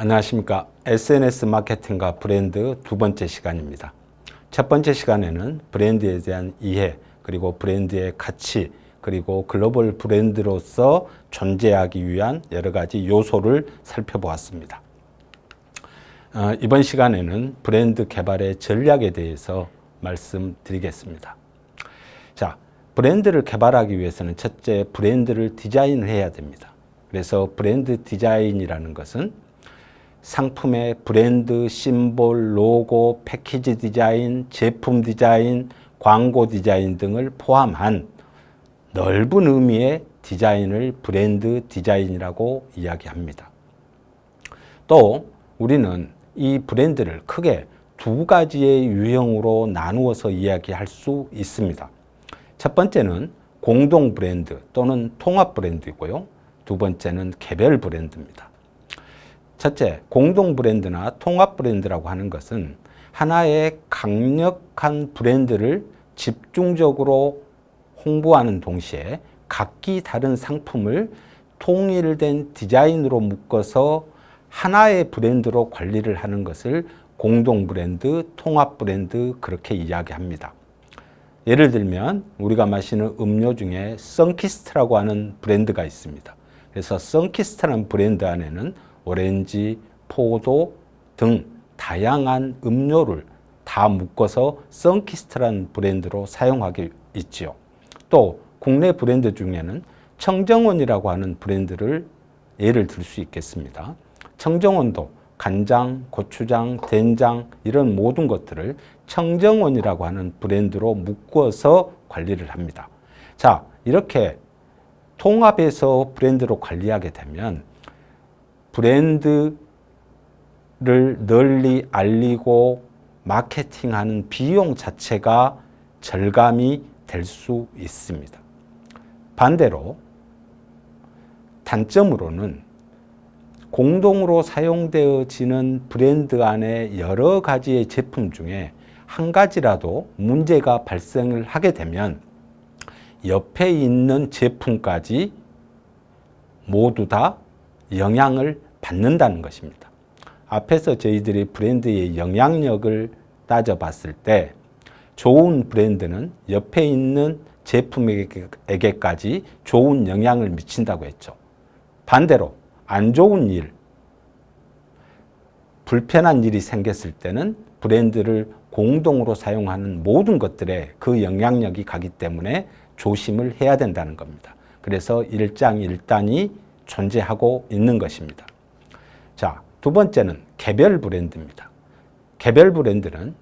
안녕하십니까. SNS 마케팅과 브랜드 두 번째 시간입니다. 첫 번째 시간에는 브랜드에 대한 이해, 그리고 브랜드의 가치, 그리고 글로벌 브랜드로서 존재하기 위한 여러 가지 요소를 살펴보았습니다. 이번 시간에는 브랜드 개발의 전략에 대해서 말씀드리겠습니다. 자, 브랜드를 개발하기 위해서는 첫째, 브랜드를 디자인을 해야 됩니다. 그래서 브랜드 디자인이라는 것은 상품의 브랜드, 심볼, 로고, 패키지 디자인, 제품 디자인, 광고 디자인 등을 포함한 넓은 의미의 디자인을 브랜드 디자인이라고 이야기합니다. 또 우리는 이 브랜드를 크게 두 가지의 유형으로 나누어서 이야기할 수 있습니다. 첫 번째는 공동 브랜드 또는 통합 브랜드이고요. 두 번째는 개별 브랜드입니다. 첫째, 공동 브랜드나 통합 브랜드라고 하는 것은 하나의 강력한 브랜드를 집중적으로 홍보하는 동시에 각기 다른 상품을 통일된 디자인으로 묶어서 하나의 브랜드로 관리를 하는 것을 공동 브랜드, 통합 브랜드 그렇게 이야기합니다. 예를 들면 우리가 마시는 음료 중에 선키스트라고 하는 브랜드가 있습니다. 그래서 선키스트라는 브랜드 안에는 오렌지, 포도 등 다양한 음료를 다 묶어서 선키스트라는 브랜드로 사용하고 있지요. 또 국내 브랜드 중에는 청정원이라고 하는 브랜드를 예를 들 수 있겠습니다. 청정원도 간장, 고추장, 된장 이런 모든 것들을 청정원이라고 하는 브랜드로 묶어서 관리를 합니다. 자, 이렇게 통합해서 브랜드로 관리하게 되면 브랜드를 널리 알리고 마케팅하는 비용 자체가 절감이 될 수 있습니다. 반대로 단점으로는 공동으로 사용되어지는 브랜드 안에 여러 가지의 제품 중에 한 가지라도 문제가 발생을 하게 되면 옆에 있는 제품까지 모두 다 영향을 받는다는 것입니다. 앞에서 저희들이 브랜드의 영향력을 따져봤을 때 좋은 브랜드는 옆에 있는 제품에게까지 좋은 영향을 미친다고 했죠. 반대로 안 좋은 일, 불편한 일이 생겼을 때는 브랜드를 공동으로 사용하는 모든 것들에 그 영향력이 가기 때문에 조심을 해야 된다는 겁니다. 그래서 일장일단이 존재하고 있는 것입니다. 자, 두 번째는 개별 브랜드입니다. 개별 브랜드는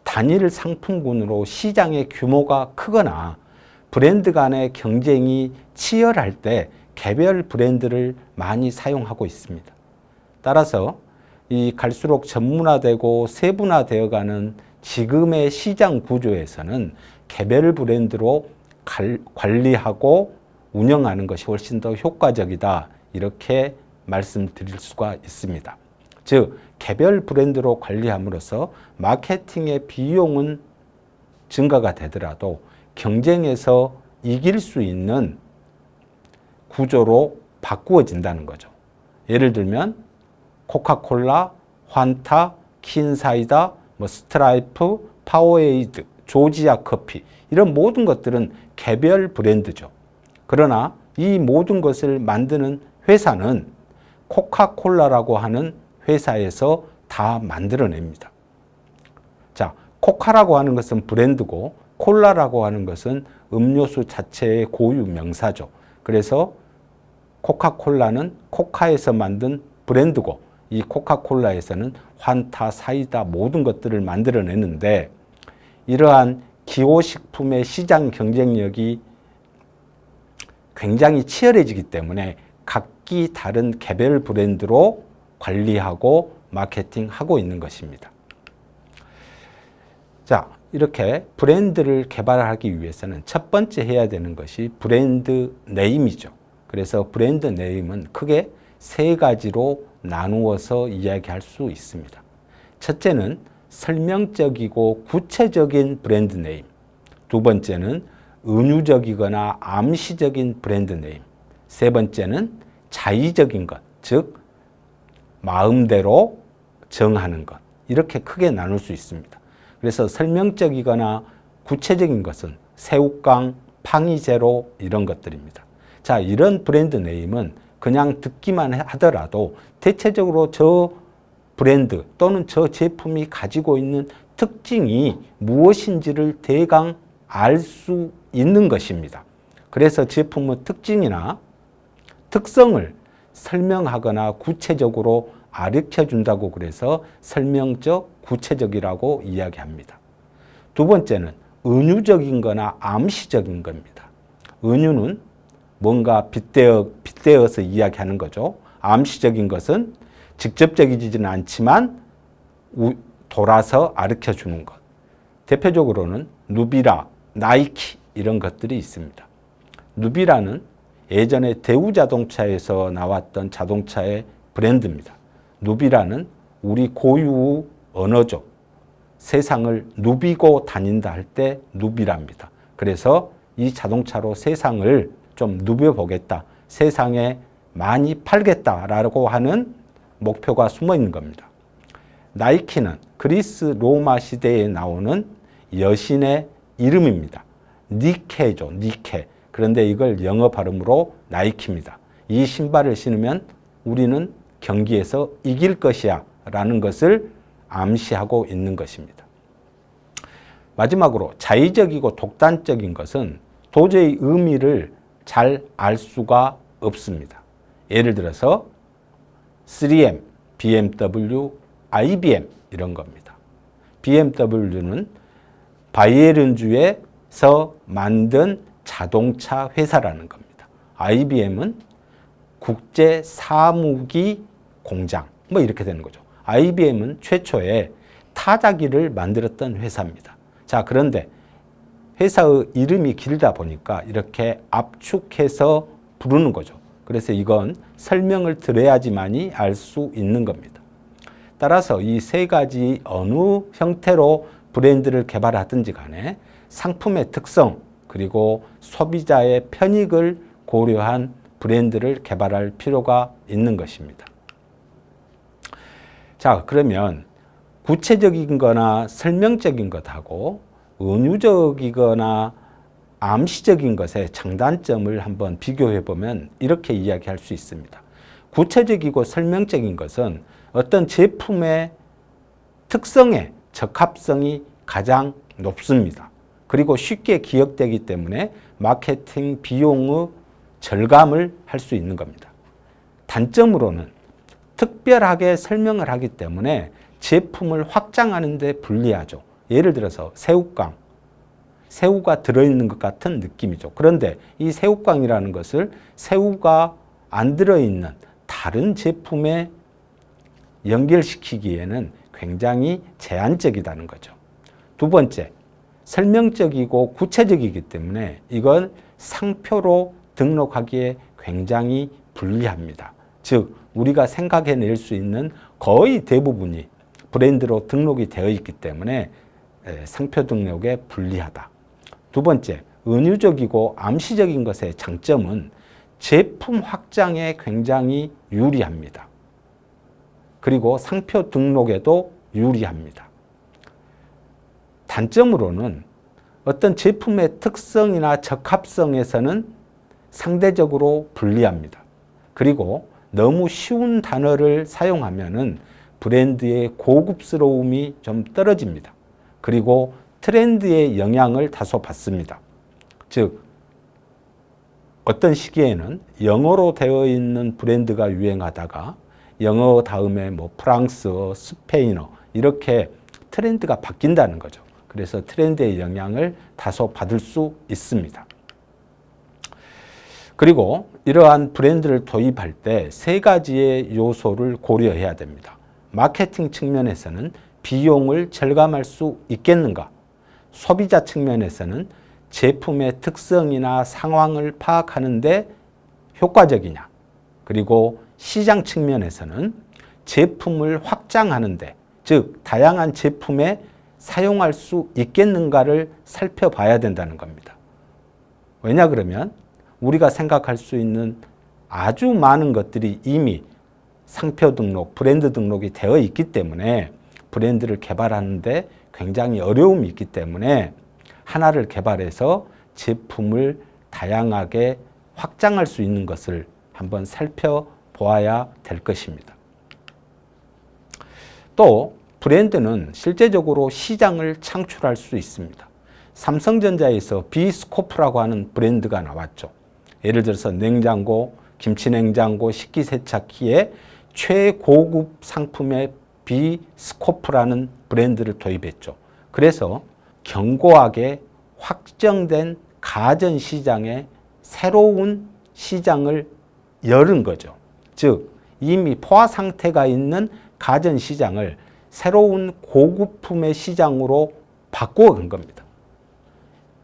단일 상품군으로 시장의 규모가 크거나 브랜드 간의 경쟁이 치열할 때 개별 브랜드를 많이 사용하고 있습니다. 따라서 이 갈수록 전문화되고 세분화되어가는 지금의 시장 구조에서는 개별 브랜드로 관리하고 운영하는 것이 훨씬 더 효과적이다 이렇게 말씀드릴 수가 있습니다. 즉 개별 브랜드로 관리함으로써 마케팅의 비용은 증가가 되더라도 경쟁에서 이길 수 있는 구조로 바꾸어진다는 거죠. 예를 들면 코카콜라, 환타, 킨사이다, 스트라이프, 파워에이드, 조지아 커피 이런 모든 것들은 개별 브랜드죠. 그러나 이 모든 것을 만드는 회사는 코카콜라라고 하는 회사에서 다 만들어냅니다. 자, 코카라고 하는 것은 브랜드고 콜라라고 하는 것은 음료수 자체의 고유 명사죠. 그래서 코카콜라는 코카에서 만든 브랜드고 이 코카콜라에서는 환타, 사이다 모든 것들을 만들어내는데 이러한 기호식품의 시장 경쟁력이 굉장히 치열해지기 때문에 각기 다른 개별 브랜드로 관리하고 마케팅하고 있는 것입니다. 자, 이렇게 브랜드를 개발하기 위해서는 첫 번째 해야 되는 것이 브랜드 네임이죠. 그래서 브랜드 네임은 크게 세 가지로 나누어서 이야기할 수 있습니다. 첫째는 설명적이고 구체적인 브랜드 네임. 두 번째는 은유적이거나 암시적인 브랜드 네임. 세 번째는 자의적인 것, 즉 마음대로 정하는 것, 이렇게 크게 나눌 수 있습니다. 그래서 설명적이거나 구체적인 것은 새우깡, 팡이제로 이런 것들입니다. 자, 이런 브랜드 네임은 그냥 듣기만 하더라도 대체적으로 저 브랜드 또는 저 제품이 가지고 있는 특징이 무엇인지를 대강 알 수 있는 것입니다. 그래서 제품의 특징이나 특성을 설명하거나 구체적으로 가르쳐 준다고 그래서 설명적, 구체적이라고 이야기합니다. 두 번째는 은유적인 거나 암시적인 겁니다. 은유는 뭔가 빗대어서 이야기하는 거죠. 암시적인 것은 직접적이지는 않지만 돌아서 가르쳐 주는 것. 대표적으로는 누비라, 나이키 이런 것들이 있습니다. 누비라는 예전에 대우자동차에서 나왔던 자동차의 브랜드입니다. 누비라는 우리 고유 언어죠. 세상을 누비고 다닌다 할 때 누비랍니다. 그래서 이 자동차로 세상을 좀 누벼보겠다, 세상에 많이 팔겠다라고 하는 목표가 숨어 있는 겁니다. 나이키는 그리스 로마 시대에 나오는 여신의 이름입니다. 니케죠, 니케. 그런데 이걸 영어 발음으로 나이키입니다. 이 신발을 신으면 우리는 경기에서 이길 것이야 라는 것을 암시하고 있는 것입니다. 마지막으로 자의적이고 독단적인 것은 도저히 의미를 잘 알 수가 없습니다. 예를 들어서 3M, BMW, IBM 이런 겁니다. BMW는 바이에른주에서 만든 자동차 회사라는 겁니다. IBM은 국제 사무기 공장 뭐 이렇게 되는 거죠. IBM은 최초에 타자기를 만들었던 회사입니다. 자, 그런데 회사의 이름이 길다 보니까 이렇게 압축해서 부르는 거죠. 그래서 이건 설명을 드려야지만이 알 수 있는 겁니다. 따라서 이 세 가지 어느 형태로 브랜드를 개발하든지 간에 상품의 특성 그리고 소비자의 편익을 고려한 브랜드를 개발할 필요가 있는 것입니다. 자, 그러면 구체적인 거나 설명적인 것하고 은유적이거나 암시적인 것의 장단점을 한번 비교해 보면 이렇게 이야기할 수 있습니다. 구체적이고 설명적인 것은 어떤 제품의 특성의 적합성이 가장 높습니다. 그리고 쉽게 기억되기 때문에 마케팅 비용의 절감을 할 수 있는 겁니다. 단점으로는 특별하게 설명을 하기 때문에 제품을 확장하는 데 불리하죠. 예를 들어서 새우깡, 새우가 들어있는 것 같은 느낌이죠. 그런데 이 새우깡이라는 것을 새우가 안 들어있는 다른 제품에 연결시키기에는 굉장히 제한적이라는 거죠. 두 번째, 설명적이고 구체적이기 때문에 이건 상표로 등록하기에 굉장히 불리합니다. 즉, 우리가 생각해낼 수 있는 거의 대부분이 브랜드로 등록이 되어 있기 때문에 상표 등록에 불리하다. 두 번째, 은유적이고 암시적인 것의 장점은 제품 확장에 굉장히 유리합니다. 그리고 상표 등록에도 유리합니다. 단점으로는 어떤 제품의 특성이나 적합성에서는 상대적으로 불리합니다. 그리고 너무 쉬운 단어를 사용하면은 브랜드의 고급스러움이 좀 떨어집니다. 그리고 트렌드의 영향을 다소 받습니다. 즉, 어떤 시기에는 영어로 되어 있는 브랜드가 유행하다가 영어 다음에 뭐 프랑스어, 스페인어 이렇게 트렌드가 바뀐다는 거죠. 그래서 트렌드의 영향을 다소 받을 수 있습니다. 그리고 이러한 브랜드를 도입할 때 세 가지의 요소를 고려해야 됩니다. 마케팅 측면에서는 비용을 절감할 수 있겠는가? 소비자 측면에서는 제품의 특성이나 상황을 파악하는데 효과적이냐? 그리고 시장 측면에서는 제품을 확장하는데, 즉 다양한 제품에 사용할 수 있겠는가를 살펴봐야 된다는 겁니다. 왜냐 그러면 우리가 생각할 수 있는 아주 많은 것들이 이미 상표 등록, 브랜드 등록이 되어 있기 때문에 브랜드를 개발하는데 굉장히 어려움이 있기 때문에 하나를 개발해서 제품을 다양하게 확장할 수 있는 것을 한번 살펴보아야 될 것입니다. 또 브랜드는 실제적으로 시장을 창출할 수 있습니다. 삼성전자에서 비스코프라고 하는 브랜드가 나왔죠. 예를 들어서 냉장고, 김치냉장고, 식기세척기에 최고급 상품의 비스코프라는 브랜드를 도입했죠. 그래서 견고하게 확정된 가전시장에 새로운 시장을 열은 거죠. 즉 이미 포화 상태가 있는 가전시장을 새로운 고급품의 시장으로 바꾸어 간 겁니다.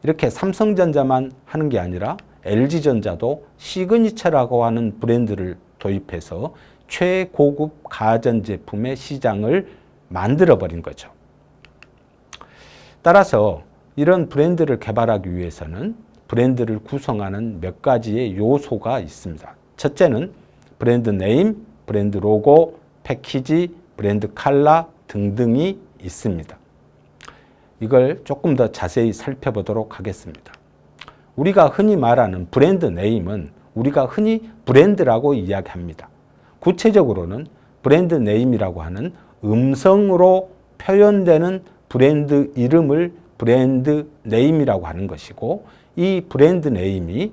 이렇게 삼성전자만 하는 게 아니라 LG전자도 시그니처라고 하는 브랜드를 도입해서 최고급 가전제품의 시장을 만들어버린 거죠. 따라서 이런 브랜드를 개발하기 위해서는 브랜드를 구성하는 몇 가지의 요소가 있습니다. 첫째는 브랜드 네임, 브랜드 로고, 패키지, 브랜드 컬러 등등이 있습니다. 이걸 조금 더 자세히 살펴보도록 하겠습니다. 우리가 흔히 말하는 브랜드 네임은 우리가 흔히 브랜드라고 이야기합니다. 구체적으로는 브랜드 네임이라고 하는 음성으로 표현되는 브랜드 이름을 브랜드 네임이라고 하는 것이고, 이 브랜드 네임이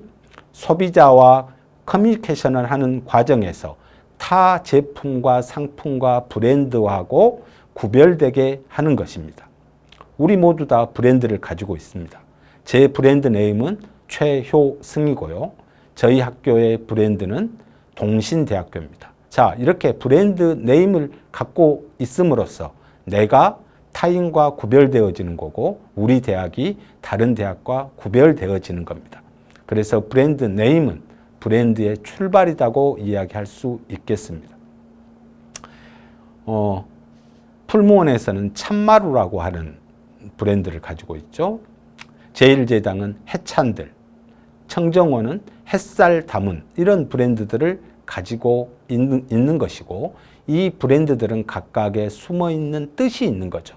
소비자와 커뮤니케이션을 하는 과정에서 타 제품과 상품과 브랜드하고 구별되게 하는 것입니다. 우리 모두 다 브랜드를 가지고 있습니다. 제 브랜드 네임은 최효승이고요. 저희 학교의 브랜드는 동신대학교입니다. 자, 이렇게 브랜드 네임을 갖고 있음으로써 내가 타인과 구별되어지는 거고 우리 대학이 다른 대학과 구별되어지는 겁니다. 그래서 브랜드 네임은 브랜드의 출발이라고 이야기할 수 있겠습니다. 풀무원에서는 참마루라고 하는 브랜드를 가지고 있죠. 제1제당은 해찬들, 청정원은 햇살 담은 이런 브랜드들을 가지고 있는 것이고, 이 브랜드들은 각각의 숨어있는 뜻이 있는 거죠.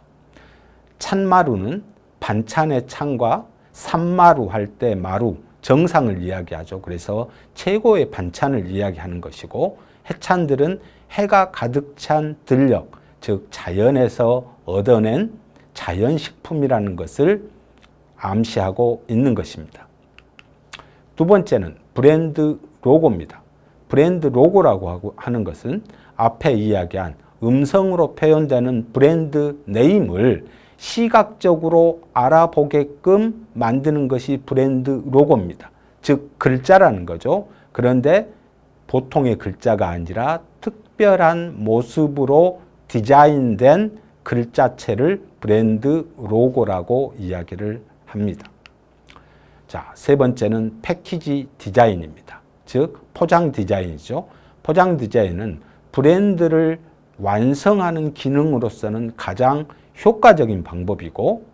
찬마루는 반찬의 찬과 산마루 할 때 마루, 정상을 이야기하죠. 그래서 최고의 반찬을 이야기하는 것이고, 해찬들은 해가 가득 찬 들녘, 즉 자연에서 얻어낸 자연식품이라는 것을 암시하고 있는 것입니다. 두 번째는 브랜드 로고입니다. 브랜드 로고라고 하는 것은 앞에 이야기한 음성으로 표현되는 브랜드 네임을 시각적으로 알아보게끔 만드는 것이 브랜드 로고입니다. 즉 글자라는 거죠. 그런데 보통의 글자가 아니라 특별한 모습으로 디자인된 글자체를 브랜드 로고라고 이야기를 합니다. 자, 세 번째는 패키지 디자인입니다. 즉 포장 디자인이죠. 포장 디자인은 브랜드를 완성하는 기능으로서는 가장 효과적인 방법이고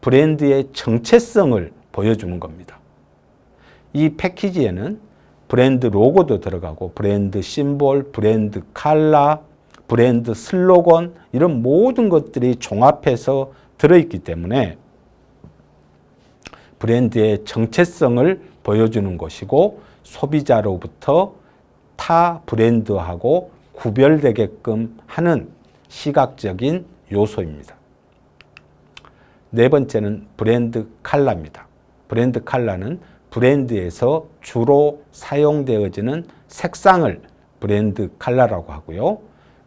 브랜드의 정체성을 보여주는 겁니다. 이 패키지에는 브랜드 로고도 들어가고 브랜드 심볼, 브랜드 컬러, 브랜드 슬로건 이런 모든 것들이 종합해서 들어있기 때문에 브랜드의 정체성을 보여주는 것이고 소비자로부터 타 브랜드하고 구별되게끔 하는 시각적인 요소입니다. 네 번째는 브랜드 컬러입니다. 브랜드 컬러는 브랜드에서 주로 사용되어지는 색상을 브랜드 컬러라고 하고요.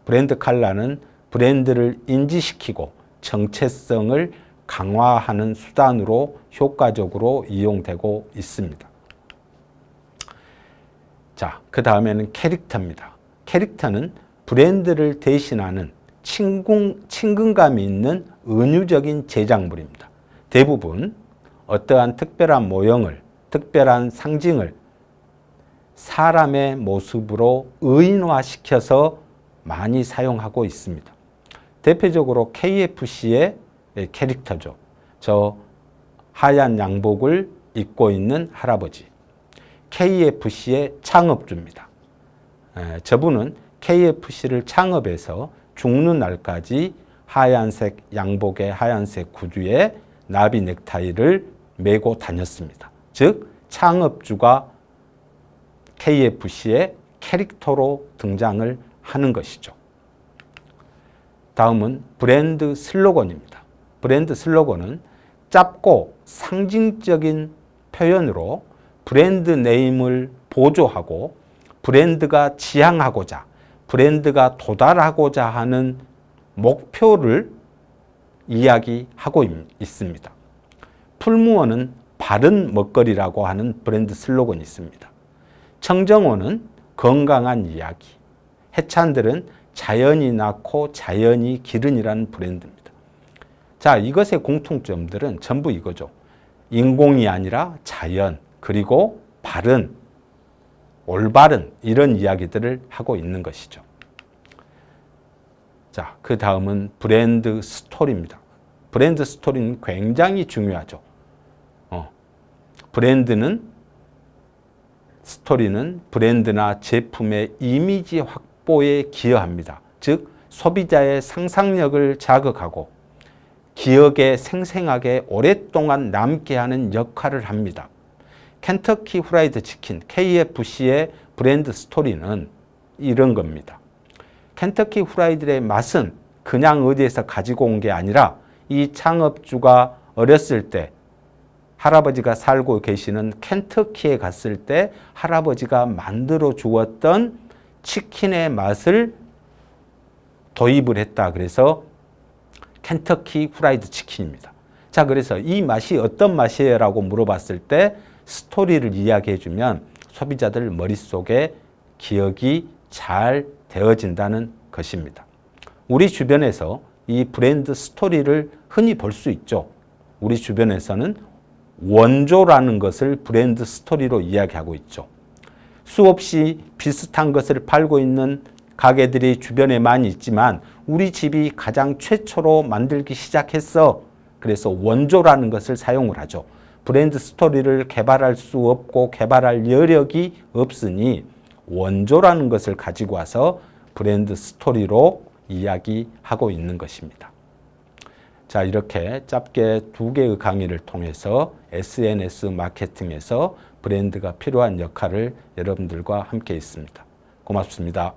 브랜드 컬러는 브랜드를 인지시키고 정체성을 강화하는 수단으로 효과적으로 이용되고 있습니다. 자, 그 다음에는 캐릭터입니다. 캐릭터는 브랜드를 대신하는 친근감이 있는 은유적인 제작물입니다. 대부분 어떠한 특별한 모형을, 특별한 상징을 사람의 모습으로 의인화시켜서 많이 사용하고 있습니다. 대표적으로 KFC의 캐릭터죠. 저 하얀 양복을 입고 있는 할아버지. KFC의 창업주입니다. 저분은 KFC를 창업해서 죽는 날까지 하얀색 양복에 하얀색 구두에 나비 넥타이를 메고 다녔습니다. 즉 창업주가 KFC의 캐릭터로 등장을 하는 것이죠. 다음은 브랜드 슬로건입니다. 브랜드 슬로건은 짧고 상징적인 표현으로 브랜드 네임을 보조하고 브랜드가 지향하고자, 브랜드가 도달하고자 하는 목표를 이야기하고 있습니다. 풀무원은 바른 먹거리라고 하는 브랜드 슬로건이 있습니다. 청정원은 건강한 이야기, 해찬들은 자연이 낳고 자연이 기른이라는 브랜드입니다. 자, 이것의 공통점들은 전부 이거죠. 인공이 아니라 자연, 그리고 바른, 올바른 이런 이야기들을 하고 있는 것이죠. 자, 그 다음은 브랜드 스토리입니다. 브랜드 스토리는 굉장히 중요하죠. 스토리는 브랜드나 제품의 이미지 확보에 기여합니다. 즉, 소비자의 상상력을 자극하고 기억에 생생하게 오랫동안 남게 하는 역할을 합니다. 켄터키 후라이드 치킨, KFC의 브랜드 스토리는 이런 겁니다. 켄터키 후라이드의 맛은 그냥 어디에서 가지고 온 게 아니라 이 창업주가 어렸을 때 할아버지가 살고 계시는 켄터키에 갔을 때 할아버지가 만들어 주었던 치킨의 맛을 도입을 했다. 그래서 켄터키 후라이드 치킨입니다. 자, 그래서 이 맛이 어떤 맛이에요? 라고 물어봤을 때 스토리를 이야기해 주면 소비자들 머릿속에 기억이 잘 되어진다는 것입니다. 우리 주변에서 이 브랜드 스토리를 흔히 볼 수 있죠. 우리 주변에서는 원조라는 것을 브랜드 스토리로 이야기하고 있죠. 수없이 비슷한 것을 팔고 있는 가게들이 주변에 많이 있지만 우리 집이 가장 최초로 만들기 시작했어. 그래서 원조라는 것을 사용을 하죠. 브랜드 스토리를 개발할 수 없고 개발할 여력이 없으니 원조라는 것을 가지고 와서 브랜드 스토리로 이야기하고 있는 것입니다. 자, 이렇게 짧게 2개의 강의를 통해서 SNS 마케팅에서 브랜드가 필요한 역할을 여러분들과 함께 했습니다. 고맙습니다.